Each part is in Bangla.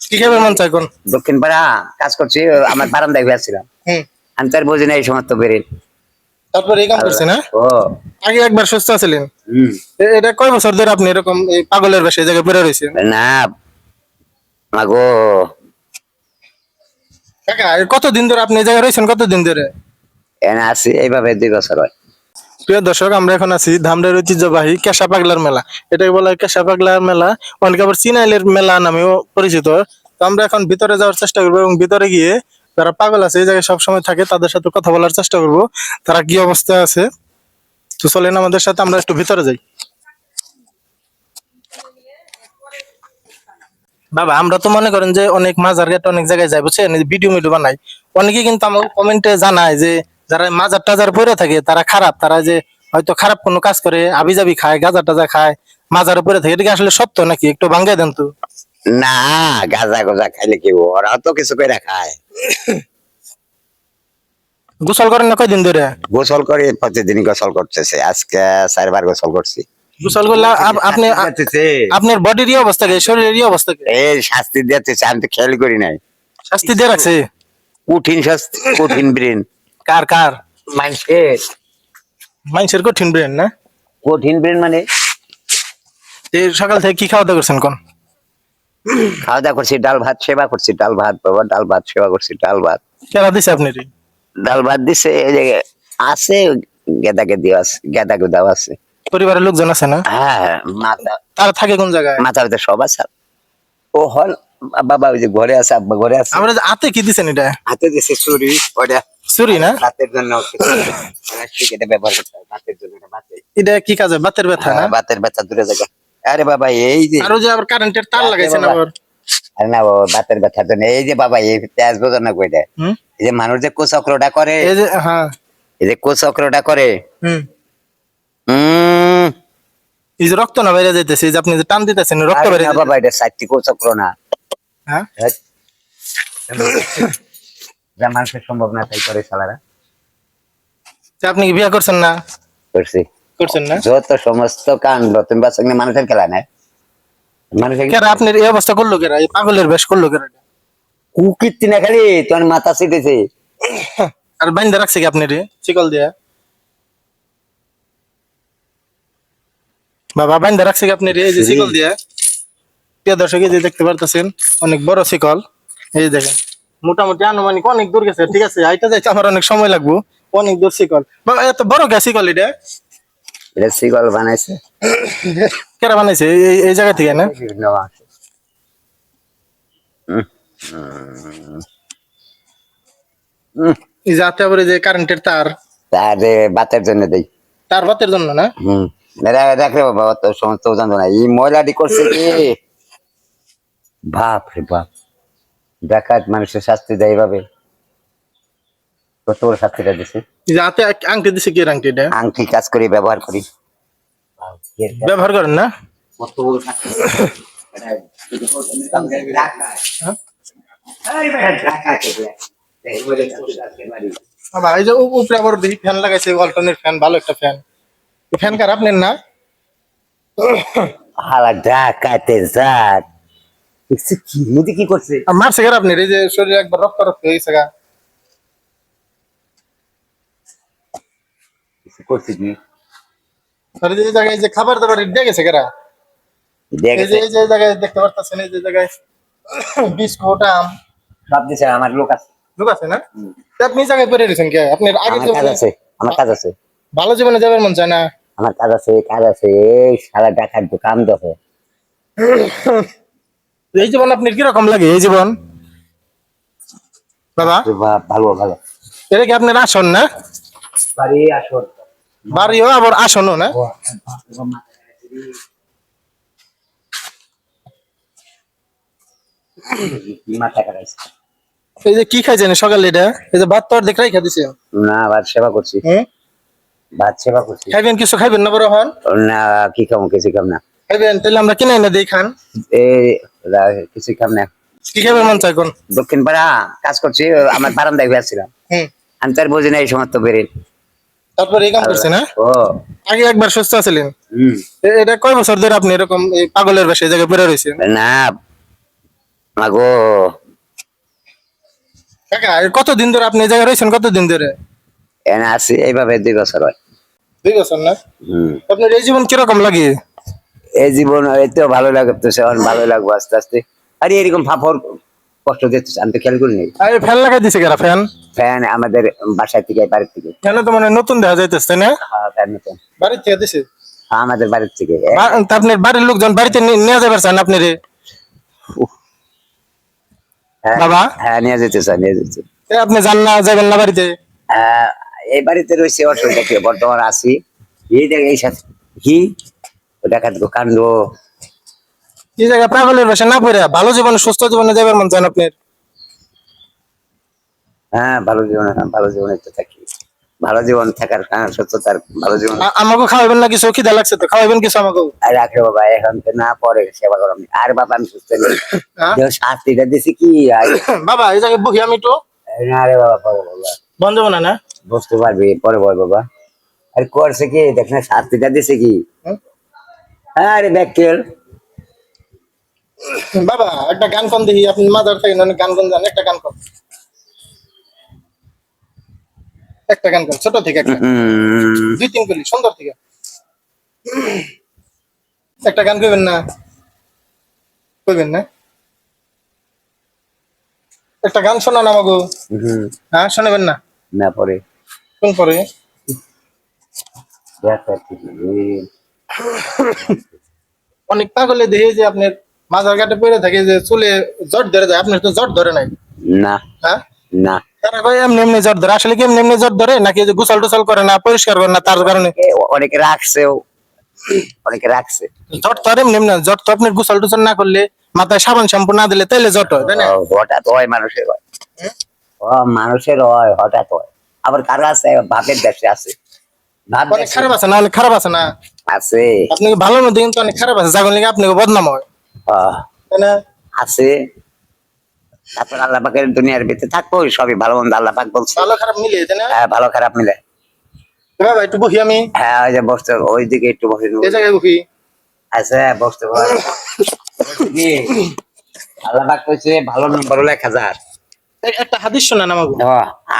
কি খাবার মন চাই কোন? দক্ষিণ পাড়া কাজ করছি, আমার বারান্দায় বসেছিলাম। হুম। আমি তো আর বুঝি না এই সমস্ত বেরিয়ে। তারপর এই কাম করছেন না? ও আগে একবার সুস্থ ছিলেন। হুম। এটা কয় বছর ধরে আপনি এরকম এই পাগলের বেশে এই জায়গায় পড়ে রয়েছেন? না মাগো, কাকা কতদিন ধরে আপনি এই জায়গায় রয়েছেন, কতদিন ধরে? এনে আছি এইভাবে 2 বছর হয়। প্রিয় দর্শক, আমরা এখন আছি ধামরাইয়ের ঐতিহ্যবাহী কেশা পাগলার মেলা। এটাকে বলা হয় কেশা পাগলার মেলা, অনেকে আবার চিনাইলের মেলা নামেও পরিচিত। তো আমরা এখন ভিতরে যাওয়ার চেষ্টা করবো এবং ভিতরে গিয়ে যারা পাগল আছে এই জায়গায় সবসময় থাকে তাদের সাথে কথা বলার চেষ্টা করব, তারা কি অবস্থায় আছে। তো চলেন আমাদের সাথে আমরা একটু ভিতরে যাই। বাবা, আমরা তো মনে করেন যে অনেক মাজার ঘাট অনেক জায়গায় যাই, বুঝছেন, ভিডিও মিডিও বানাই। অনেকে কিন্তু আমাকে কমেন্টে জানায় যে যারা মাজার টাজার পরে থাকে তারা খারাপ, তারা যে হয়তো খারাপ কোনো কাজ করে, আবিজাবি খায়, গাঁজা টাজা খায়, মাজার উপরে থাকে। এটা কি আসলে সত্য নাকি? একটু ভাঙ্গাই দেন তো। না, গাঁজা গোজা খাইলে কি ওরা তো কিছু করে খায়। গোসল করেন না কয়দিন ধরে? গোসল করে, প্রতিদিন গোসল করতেছে, আজকে 4 বার গোসল করছি। গোসল করলে আপনি আপনার বডির অবস্থা কি, শরীরের অবস্থা কি? এই শাস্তি দিতেছে, আমি তো খেয়াল করি নাই। শাস্তি দিয়ে রাখছে? কঠিন শাস্তি, কঠিন ব্রেন। কার কার? মানুষের মানুষের কঠিন ব্রেন না? কঠিন ব্রেন মানে এই সকাল থেকে কি খাওয়া দাওয়া করছেন কোন? খাওয়া দাওয়া করছি, ডাল ভাত সেবা করছি, ডাল ভাত বাবা, ডাল ভাত সেবা করছি, ডাল ভাত। কেনা দিছে আপনি? ডাল ভাত দিছে, এই যে আছে গেদা গেদি আছে, গেদা গুদাও আছে। পরিবারের লোকজন আছে না? হ্যাঁ, মাথা তারা থাকে কোন জায়গায়? মাথা ভিতরে সব আছে। ও হল বাবা ওই যে ঘরে আছে, আব্বা ঘরে আছে। আমরা হাতে কি দিছেন এটা? হাতে দিছে ছুরি, ওটা চুরি না? বাতের জন্য এটা ব্যবহার করতে হয়, বাতের জন্য। এটা বাতে, এটা কি কাজে? বাতের ব্যথা না? বাতের ব্যথা দূরে যাবে। আরে বাবা এই যে আরো যে আবার কারেন্টের তার লাগাইছেন আবার। আরে না বাবা, বাতের ব্যথার জন্য এই যে বাবা, এই তেজ বোঝা না কইটা। এই যে মানুষ যে কোচক্রটা করে, এই যে হ্যাঁ, এই যে কোচক্রটা করে, হুম, হুম, এই যে রক্ত না বাইরে যাইতেছে, এই যে আপনি যে টান দিতেছেন রক্ত বাইরে বাবা এটা 4টি কোচক্র না। হ্যাঁ, যা মানুষের সম্ভব না তাই করে শালারা। আপনি কি বিয়ে করছেন না? করছি। করছেন না? যত সমস্ত কাণ্ড তুমি বাচ্চা মানুষের খেলা না, মানুষের কেরা আপনার এই অবস্থা করলো কেরা? এই পাগলের বেশ করলো কেরা? কুকীর্তি না খালি তোর মাথা ছিটেছে। আর বাইন্দা রাখছে কি আপনি রে চিকল দিয়া? বাবা বাইন্দা রাখছে কি আপনি রে এই যে চিকল দিয়া? প্রিয় দর্শক, এই যে দেখতে পারতেছেন অনেক বড় শিকল। এই যে দেখেন, মোটামুটি আনুমানিক অনেক দূর গেছে। ঠিক আছে, আইটা যাইতে আমার অনেক সময় লাগবে। অনেক দূর শিকল। বাবা এত বড় কে শিকল এটা? এটা শিকল বানাইছে কেরা বানাইছে? এই জায়গা থেকে না? এই যে আপনি আবার এই যে কারেন্টের তার, তার বাতের জন্য দেই। তার বাতের জন্য না? দেখলে বাবা অত সমস্ত জানতো না, এই ময়লাটি করছে কি বাপ রে বাপ। ডাকাত মানুষের শাস্তি দেয় এইভাবে, কত বড় শাস্তিটা দিছে। এই যে হাতে আংটি দিছে, কি আংটি এটা? আংটি কাজ করি, ব্যবহার করি। ব্যবহার করেন না? কত বড় শাস্তি। বাবা এই যে উপরে আবার দেখি ফ্যান লাগাইছে, অল্টারনেট ফ্যান, ভালো একটা ফ্যান। ফ্যান কার আপনার না? হালা ডাকাতে যাক, কি মুদি কি করছে? আর মারছে কার আপনার? এই যে শরীরে একবার রক্ত রক্ত হয়ে গেছে গা। করছে কি? আর এই যে জায়গায় যে খাবার দাবার দিয়ে গেছে কারা? এই যে এই যে জায়গায় দেখতে পারতেছেন, এই যে জায়গায় বিস্কুট আম সব দিছে, আমার লোক আছে। লোক আছে না? তা আপনি এই জায়গায় পড়ে রয়েছেন কে? আপনার আগে আমার কাজ আছে, আমার কাজ আছে, ভালো জীবনে যাবার মন চায় না? আমার কাজ আছে, কাজ আছে। এই সারা ডাকাত কাম দেখো। এই জীবন আপনার কিরকম লাগে? এই জীবন বাবা ভালো ভালো। এটা কি আপনার আসন না? বাড়ি আসর, বাড়িও আবার আসনও না? মাথা কাটাইছে। এই যে কি খাইছেন সকালে এটা? এই যে ভাত তো অর্ধেক রাইখা দিছে। না, ভাত সেবা করছি, ভাত সেবা করছি। খাইবেন? কিছু খাইবেন না বড় হন? না, কি খাবো? কিছু খাম না। খাইবেন? তাহলে আমরা কিনে এনে দিই, খান। এই কিছু খাম না। কি খাইবেন মন চাই কোন? দক্ষিণ পাড়া কাজ করছি, আমার বারান্দায় বসেছিলাম। আমি তো আর বুঝি না এই সমস্ত বেরিয়ে। তারপর এই কাম করছে না? ও আগে একবার সুস্থ ছিলেন। হম। এটা কয় বছর ধরে আপনি এরকম এই পাগলের বেশে এই জায়গায় পড়ে রয়েছেন? না মাগো কাকা কতদিন ধরে আপনি এই জায়গায় রয়েছেন, কতদিন ধরে? এনে আছি এইভাবে 2 বছর হয়। 2 বছর না? হম আপনার এই জীবন কিরকম লাগে? এই জীবন এতেও ভালো লাগতেছে, এখন ভালো লাগবো আস্তে আস্তে। আরে এরকম ফাফর কষ্ট দিচ্ছে আমি তো খেয়াল করিনি। আরে ফ্যান লাগাই দিছে কেরা? ফ্যান ফ্যান আমাদের বাসায় থেকে বাড়ির থেকে। ফ্যান তো মানে নতুন দেখা যাইতেছে তাই না? হ্যাঁ, ফ্যান নতুন। বাড়ি থেকে দিছে? হ্যাঁ, আমাদের বাড়ির থেকে। তা আপনার বাড়ির লোকজন বাড়িতে নিয়ে যাবে চান আপনি রে? হ্যাঁ, বাবা হ্যাঁ, নিয়ে যেতে স্যার, নিয়ে যেতে। আপনি যান না, যাবেন না বাড়িতে? এই বাড়িতে রয়েছে, অসুবিধা কি, বর্তমান আছি। এই দেখ এই সাথে কি দেখা কাণ্ড। এই জায়গায় পাগলের বাসা না পড়ে ভালো জীবনে, সুস্থ জীবনে যাবার মন চান আপনার? হ্যাঁ, ভালো জীবন, ভালো জীবনে তো থাকি। ভালো জীবন থাকার সত্যতার ভালো জীবন। আমাকে খাওয়াবেন না কিছু? খিদা লাগছে তো, খাওয়াবেন কিছু আমাকে? আর রাখে বাবা, এখন তো না, পরে সেবা করো। আর বাবা আমি সুস্থ নেই। হ্যাঁ? শাস্তিটা দিছি কি আর বাবা এই জায়গায় বহি আমি তো না রে বাবা, পরে বাবা বন্ধ না না? বুঝতে পারবি, পরে বল বাবা। আরে করছে কি দেখ না, শাস্তিটা দিছে কি। হুম? আরে ব্যাকেল বাবা একটা গান কোন দেখি, আপনি মাদার থাকেন অনেক গান কোন জান, একটা গান কোন, একটা গান কোন ছোট থেকে একটা, 2-3 কলি সুন্দর থেকে একটা গান কইবেন না? কইবেন না? একটা গান শোনান আমাকে। হ্যাঁ শোনাবেন না? না পরে কোন পরে? অনেক পাগলে দেখে যে আপনার মাজার ঘাটে পড়ে থাকে, যে চুলে জট ধরে যায়, আপনার তো জট ধরে নাই? না হ্যাঁ না, তারা কয় এমনি এমনি জট ধরে, আসলে কি এমনি এমনি জট ধরে নাকি যে গোসল টোসল করে না, পরিষ্কার করে না তার কারণে অনেকে রাখছেও, অনেকে রাখছে। জট তো আর এমনি এমনি না। জট তো আপনার গোসল টোসল না করলে, মাথায় সাবান শ্যাম্পু না দিলে তাইলে জট হয় তাই না? হঠাৎ হয় মানুষের, হয় মানুষের, হয় হঠাৎ হয়। আবার কারো আছে বাপের দেশে আছে, ভাব অনেক খারাপ আছে না? অনেক খারাপ আছে না? আছে। আপনি ভালোর মধ্যে কিন্তু অনেক খারাপ আছে, যাগুন লিগে আপনাকে বদনাম হয় তাই না? আছে। তারপর আল্লাহ পাকের দুনিয়ার ভিতরে থাকবো, সবই ভালো মন্দ আল্লাহ পাক বলছে। ভালো খারাপ মিলিয়ে তাই না? হ্যাঁ, ভালো খারাপ মিলে। বাবা একটু বহি আমি হ্যাঁ, ওই যে বসতে, ওই দিকে একটু বসে নেবো। এই জায়গায় বহি। আচ্ছা, বসতে পার। বলছি কি, আল্লাহ পাক কইছে ভালো নম্বর হলো 1000। একটা হাদিস শোনান আমাকে।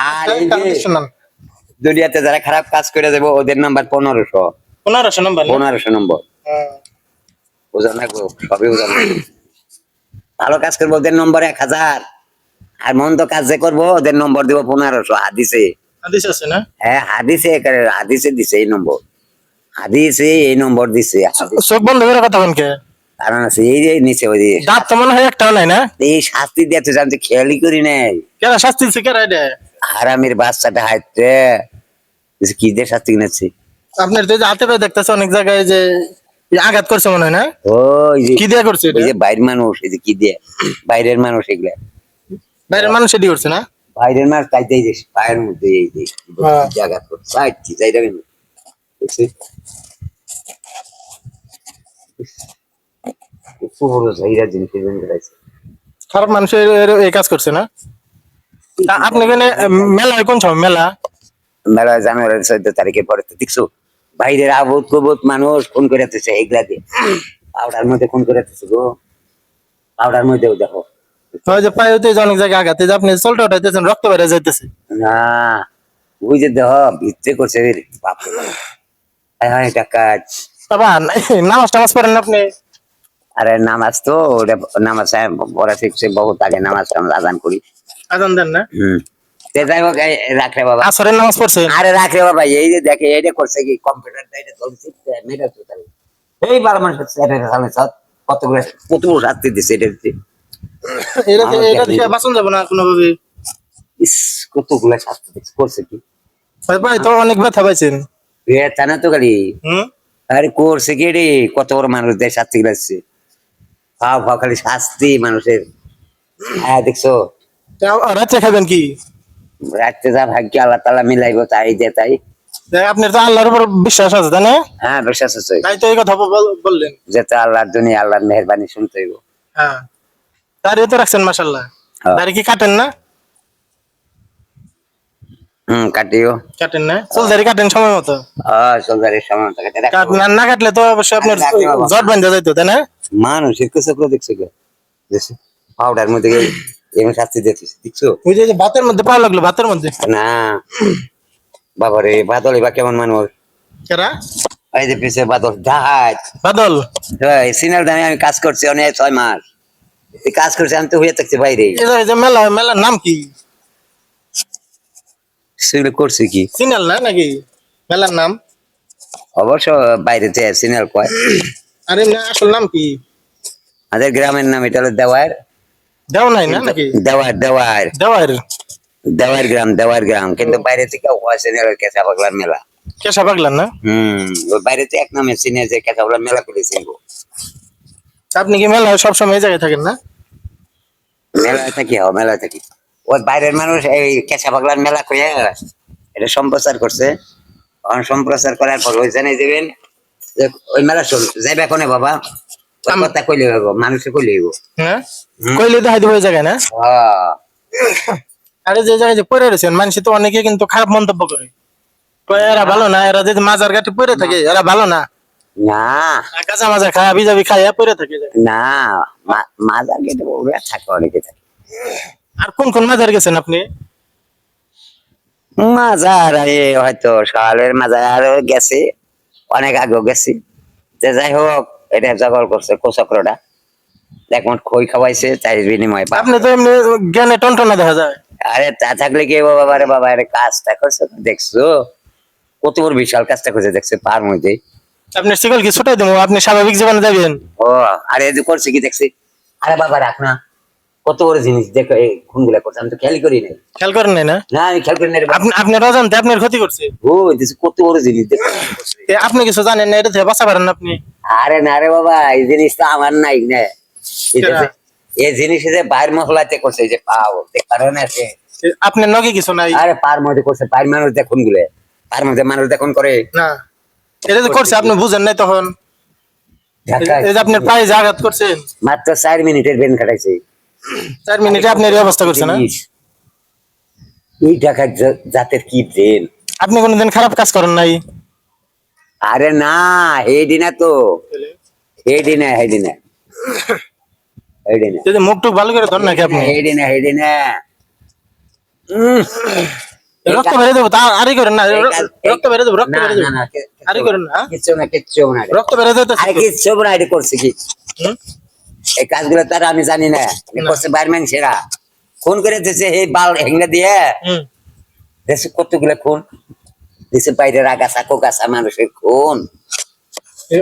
আর এই একটা যে হাদিস শোনান। দুনিয়াতে যারা খারাপ কাজ করে দেবো, ওদের নাম্বার 1500। 1500 নাম্বার না? 1500 নম্বর। হ্যাঁ। বুঝো না গো, সবই বুঝো না। ভালো কাজ করবো ওদের নম্বর 1000, আর মন্দ কাজ যে করবো ওদের নম্বর দিব 1500। হাদিসে, হাদিস আছে না? হ্যাঁ হাদিসে, হাদিসে দিছে এই নম্বর, হাদিসে এই নম্বর দিছে। চোখ বন্ধ করে কথা বলেন কে? কারণ আছে এই যে নিচে ওই যে দাঁত তো মনে হয় একটাও নাই না? এই শাস্তি দিয়েছে, আমি খেয়ালই করি নাই। কেরা শাস্তি দিচ্ছে, কেরা এটা? হারামির বাচ্চাটা হাইতে কি দিয়ে শাস্তি কিনেছি। আপনার তো এই যে হাতে পায়ে দেখতেছে অনেক জায়গায় যে আঘাত করছে মনে হয় না? ওই যে কি দিয়ে করছে এটা? ওই যে বাইরের মানুষ, এই যে কি দিয়ে বাইরের মানুষ এগুলা, বাইরের মানুষ এটি করছে না? বাইরের মানুষ তাইতে এই যে পায়ের মধ্যে এই যে হ্যাঁ। জায়গা করছে, চাইছি চাইটা কেন দেখছি। পুরো জায়গা জিনিস বেড়াইছে। খারাপ মানুষের এই কাজ করছে না? তা আপনি এখানে মেলা হয় কোন সময় মেলা? মেলা জানুয়ারির 14 তারিখে পরে তো দেখছো, বাইরের আবুত কবুত মানুষ ফোন করে দিতেছে এগুলা দিয়ে, পাউডার মধ্যে ফোন করে দিতেছে গো, পাউডার মধ্যেও দেখো। হয় যে পায়ে হইতে যে অনেক জায়গায় আঘাত, এই যে আপনি চলটা উঠাইতেছেন রক্ত বেড়ে যাইতেছে। না, ওই যে দেহ ভিতরে করছে, বাপরে বাপ। হ্যাঁ, এটা কাজ। বাবা নামাজ টামাজ পড়েন না আপনি? আরে নামাজ তো ওটা, নামাজ পড়া শিখছে বহুত আগে, নামাজ টামাজ আজান করি। আজান দেন না? তে যাই হোক, রাখরে বাবা। আসরের নামাজ পড়ছেন? আরে রাখরে বাবা, এই যে দেখে এইটা করছে কি, কম্পিউটারটা এটা চলছে, মেটা তো তাই এই বারো মানুষের সামনে কতগুলো কতগুলো শাস্তি দিচ্ছে এটা দিচ্ছে। এটা দেখে বাঁচন যাবো না কোনোভাবে? ইস, কতগুলো শাস্তি দিচ্ছে, করছে কি ভাই তো অনেক ব্যথা পাইছেন। তা না তো গাড়ি। হম। আরে করছে কি রে, কত বড় মানুষ দেয় শাস্তি গেছে, ভাব ভাব খালি শাস্তি মানুষের। হ্যাঁ দেখছো, রাত্রে খাবেন কি? রাখতে যা ভাগ্য আল্লাহ তালা মিলাইবো, তাই যে তাই। আপনার তো আল্লাহর উপর বিশ্বাস আছে তাই না? হ্যাঁ, বিশ্বাস আছে, তাই তো এই কথা বললেন। যেতে আল্লাহর দুনিয়া আল্লাহর মেহরবানি শুনতে হইব। হ্যাঁ দাঁড়িয়ে তো রাখছেন মাশাল্লাহ। দাঁড়িয়ে কি কাটেন না? কাটিও। কাটেন না? চুল দাড়ি কাটেন সময় মতো? সরকারের সময় না কাটলে তো অবশ্যই আপনার জট বান্ধা যাইতো তাই না? মানুষের কিছু করে দেখছে কে, দেখছে পাউডার মধ্যে এমন শাস্তি দিতেছে দেখছো ওই যে ভাতের মধ্যে পাওয়া লাগলো, ভাতের মধ্যে। না বাবারে বাদল এবার কেমন মানুষ কেরা? এই যে পিছিয়ে বাদল জাহাজ বাদল? সিনিয়র দামে আমি কাজ করছি অনেক 6 মাস এই কাজ করছি আমি তো হয়ে থাকছি বাইরে এই যে মেলার নাম কি? সেগুলো করছি কি সিনাল না নাকি মেলার নাম? অবশ্য বাইরে সিনিয়র কয় আরে না, আসল নাম কি? আমাদের গ্রামের নাম এটা হলো দেওয়ার দেও নাই না নাকি? দেওয়ার দেওয়ার দেওয়ার? দেওয়ার গ্রাম কিন্তু বাইরে থেকে সিনিয়র কেঁচা পাগলার মেলা কেশা পাগলার না? ওই বাইরে তো এক নামে সিনিয়র যে কেঁচা পাগলার মেলা করেছিল আপনি কি মেলা সবসময় এই জায়গায় থাকেন না? মেলায় থাকি মেলায় থাকি ওই বাইরের মানুষ এই কেঁচা পাগলার মেলা কইয়া এটা সম্প্রচার করছে সম্প্রচার করার পর ওই জানে যাবেন যে ওই মেলা চল যাইবে কোনে বাবা ওই কথা কইলে হইব মানুষে কইলে হইব হ্যাঁ, কইলে দেখাই দেবো ওই জায়গায় না? হ্যাঁ আরে যে জায়গায় যে পড়ে রয়েছেন মানুষ তো অনেকে কিন্তু খারাপ মন্তব্য করে, কয় এরা ভালো না, এরা যদি মাজার ঘাটে পড়ে থাকে এরা ভালো না, না কাঁচা মাজা খায় বিজাবি খাইয়া পড়ে থাকে। না মাজার গেটে ওরা থাকে অনেকে থাকে আর কোন কোন মাজার গেছেন আপনি? মাজার হয়তো সকালের মাজার গেছে অনেক আগেও গেছি যে যাই হোক এটা জগল করছে কোচক্রটা একমত খই খাওয়াইছে তাই বিনিময়ে আপনি তো এমনি জ্ঞানে টনটনা দেখা যায়। আরে তা থাকলে কি বাবা রে বাবা আরে কাজটা করছে তো দেখছো কত বড় বিশাল কাজটা করছে দেখছে পার মধ্যে আপনার শিকল কি ছুটাই দেবো, আপনি স্বাভাবিক জীবনে যাবেন। ও আরে এই যে করছে কি দেখছি আরে বাবা রাখ না কত বড় জিনিস দেখো এই খুনগুলা করছে আমি তো খেয়াল করি নাই খেয়াল করেন নাই না? না আমি খেয়াল করি নাই রে বাবা। আপনি আপনার অজান্তে আপনার ক্ষতি করছে। ও দেখছি কত বড় জিনিস দেখো আপনি কিছু জানেন না, এটা থেকে বাঁচা পারেন না আপনি। আরে না রে বাবা এই জিনিসটা আমার নাই না এই জিনিস যে বাইর মহলাতে করছে এই যে পাও কারণ আছে আপনার নগে কিছু নাই? আরে পার মধ্যে করছে পার মানুষ দেখুন গুলে পার মধ্যে মানুষ দেখুন করে না, এটা যে করছে আপনি বুঝেন নাই তখন। এই যে আপনার পায়ে যে আঘাত করছেন, মাত্র 4 মিনিটের বেন কাটাইছে 4 মিনিটে আপনার এই অবস্থা করছে না? এই ঢাকার জাতের কি ব্রেন আপনি কোনোদিন খারাপ কাজ করেন নাই? আরে না হেডিনা তো হেডিনা হেডিনা হেডিনা যদি মুখ টুক ভালো করে ধর নাকি আপনি? হেডিনা হেডিনা রক্ত বেড়ে দেবো তা আরই করেন না, রক্ত বেড়ে দেবো, রক্ত বেড়ে দেবো, আরই করেন না, কিচ্ছু না রক্ত বেড়ে যেতে। আরে কিচ্ছু না এটা করছে কি এই কাজগুলো তার আমি জানি না করছে বাইরম্যান সেরা খুন করে দিয়েছে এই বাল হেঙ্গা দিয়ে দেশে কতগুলো খুন দেশের বাইরে আগাছা কোগাছা মানুষের খুন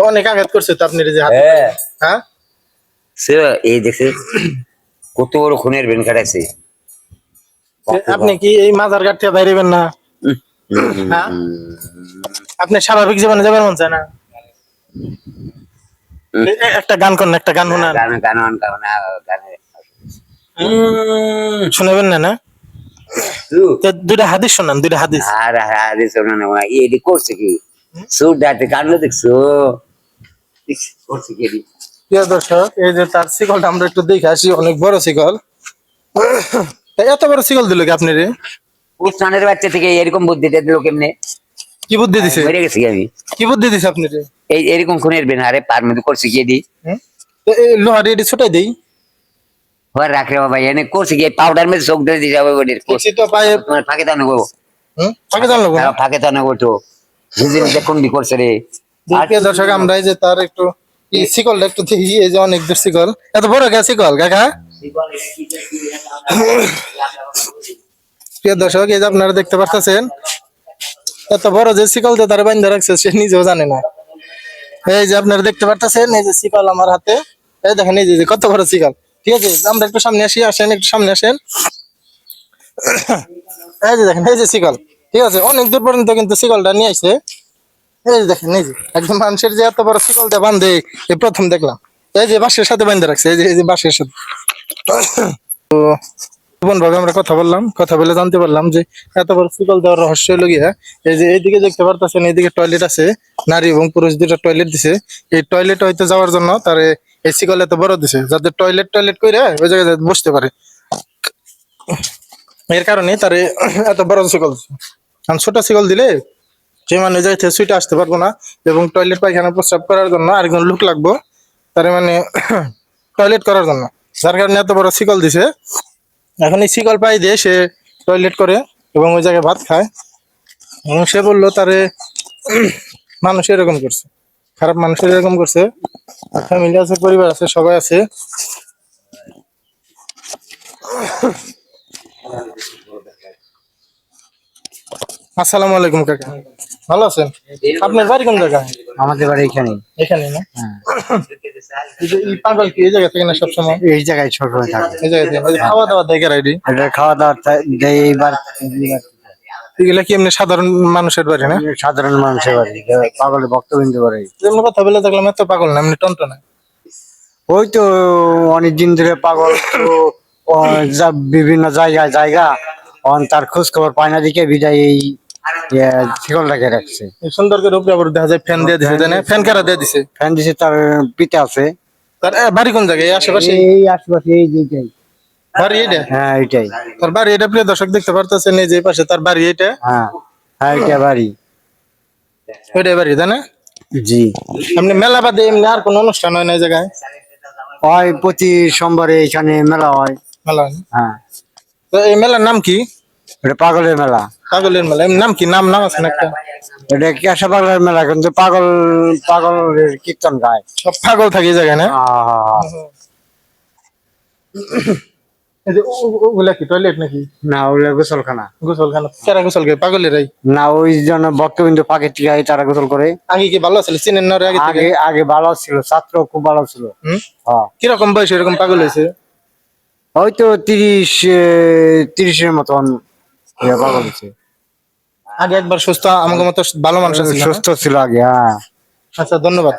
অনেক আঘাত করছে তো আপনার এই যে হাতে। হ্যাঁ হ্যাঁ, সে এই দেখে কত বড় খুনের বেন কাটাইছে আপনি কি এই মাজার ঘাট থেকে বাইরেবেন না? হ্যাঁ, আপনি স্বাভাবিক জীবনে যাবেন মন চায় না? একটা গান করেন, একটা গান শোনান। গান গান গান গান শুনাবেন না? না, তো দুইটা হাদিস শোনান, দুইটা হাদিস। আর আরে শোনা না এডি করছে কি সুট ডাতে কাটলো দেখছো করছে কি এডি প্রিয় দর্শক, এই যে তার শিকলটা আমরা একটু দেখে আসি, অনেক বড় শিকল। এত বড় শিকল দিল কি আপনি রে? উস্তানের বাচ্চা থেকে এরকম বুদ্ধিটা দিল কেমনে কি বুদ্ধি দিছে? মরে গেছি আমি কি বুদ্ধি দিছে আপনি রে? এই এরকম খুনের বেন আরে পার মধ্যে করছে কি এডি লোহার এটি ছুটাই দেই ঘর রাখরে বাবা এনে করছে কি পাউডার মধ্যে চোখ দিয়ে দিছে বাবা বডির কিছু তো পায়ে। তোমার ফাঁকে দাও না গো ফাঁকে জানলো না। ফাঁকে দাও না গো তো বুঝিনি দেখুন কি করছে রে প্রিয় দর্শক, আমরা এই যে তার একটু এই শিকলটা একটু দেখি, এই যে অনেক দূর শিকল, এত বড় কে শিকল কাকা? প্রিয় দর্শক, এই যে আপনারা দেখতে পাচ্ছেন এত বড় যে শিকল দিয়ে তারা বান্ধা রাখছে সে নিজেও জানে না। এই যে আপনারা দেখতে পাচ্ছেন এই যে শিকল আমার হাতে, এই দেখেন এই যে কত বড় শিকল। ঠিক আছে, আমরা একটু সামনে আসি, আসেন একটু সামনে আসেন। এই যে দেখেন এই যে শিকল, ঠিক আছে, অনেক দূর পর্যন্ত কিন্তু শিকলটা নিয়ে আসছে। এই যে দেখেন এই যে একদম মানুষের যে এত বড় শিকল দিয়ে বান্ধে এই প্রথম দেখলাম। এই যে বাঁশের সাথে বান্ধে রাখছে, এই যে বাঁশের সাথে। তো বোন ভাবে আমরা কথা বললাম, কথা বলে জানতে পারলাম যে এত বড় শিকল দেওয়ার রহস্য হলো গিয়া এই যে এইদিকে দেখতে পারতেছেন, এইদিকে টয়লেট আছে, নারী এবং পুরুষ দুটো টয়লেট দিছে। এই টয়লেট হয়তো যাওয়ার জন্য তার এই শিকল এত বড় দিছে যাতে টয়লেট করে ওই জায়গায় বসতে পারে। এর কারণে তার এত বড় শিকল দিছে। কারণ ছোট শিকল দিলে যে মানে যাই থেকে সুইটে আসতে পারবো না, এবং টয়লেট পায়খানা প্রস্রাব করার জন্য আরেকজন লোক লাগবো তার মানে টয়লেট করার জন্য। যার কারণে এত বড় শিকল দিছে। এখন এই শিকল পাই দিয়ে সে টয়লেট করে এবং ওই জায়গায় ভাত খায়। এবং সে বললো তারে মানুষ এরকম করছে, খারাপ মানুষ এরকম করছে। ফ্যামিলি আছে, পরিবার আছে, সবাই আছে। আসসালামু আলাইকুম কাকা, ভালো আছেন? আপনার বাড়ি কোন জায়গায়? আমাদের বাড়ি এখানে। এখানে না? এই যে এই পাগল কি এই জায়গা থেকে না সবসময়? এই জায়গায় ছোট হয়ে থাকে। এই জায়গা থেকে ওই যে খাওয়া দাওয়া দেয় রাইডি, এটা খাওয়া দাওয়া দেয় এইবার। এগুলা কি এমনি সাধারণ মানুষের বাড়ি না? সাধারণ মানুষের বাড়ি, পাগলের বক্তব্য করে। যেমন কথা বলে দেখলাম এত পাগল না, এমনি টনটনা। ওই তো অনেকদিন ধরে পাগল তো, বিভিন্ন জায়গা তার খোঁজ খবর পায় না দিকে বিদায় এই শিকল রেখে রাখছে। এই সুন্দর করে উপরে আবার দেখা যায় ফ্যান দিয়ে দিছে, তাই না? ফ্যান কারা দিয়ে দিছে? ফ্যান দিছে তার পিতা আছে। তার বাড়ি কোন জায়গায়? এই আশেপাশে এই আশেপাশে এই যেটাই বাড়ি এটা? হ্যাঁ এটাই। তার বাড়ি এটা, প্রিয় দর্শক দেখতে পারতেছেন এই যে এই পাশে তার বাড়ি এটা। হ্যাঁ হ্যাঁ এটা বাড়ি। ওইটাই বাড়ি, তাই না? জি। এমনি মেলা বাদে এমনি আর কোন অনুষ্ঠান হয় না এই জায়গায়? হয় প্রতি সোমবারে এখানে মেলা হয়। মেলা হয় না? হ্যাঁ তো এই মেলার নাম কি? এটা পাগলের মেলা। পাগলের মেলা, এমনি নাম কি? নাম নাম আছে না একটা? এটা কেশা পাগলের মেলা, কিন্তু পাগলের কীর্তন গায়। সব পাগল থাকে এই জায়গায় না? এই যে ওগুলা কি টয়লেট নাকি? না ওগুলো গোসলখানা। গোসলখানা? কারা গোসল করে? পাগলেরাই? না ওই জন্য ভক্তবিন্দু পাকে টিকায় তারা গোসল করে। আগে কি ভালো ছিল? চিনেন না ওরে আগে থেকে? আগে আগে ভালো ছিল, ছাত্র খুব ভালো ছিল। হুম? হ্যাঁ কিরকম বয়স এরকম পাগল হয়েছে? হয়তো 30-এর মতন পাগল হয়েছে। আগে একবার সুস্থ আমাকে মতো ভালো মানুষ ছিল না? সুস্থ ছিল আগে। হ্যাঁ আচ্ছা, ধন্যবাদ।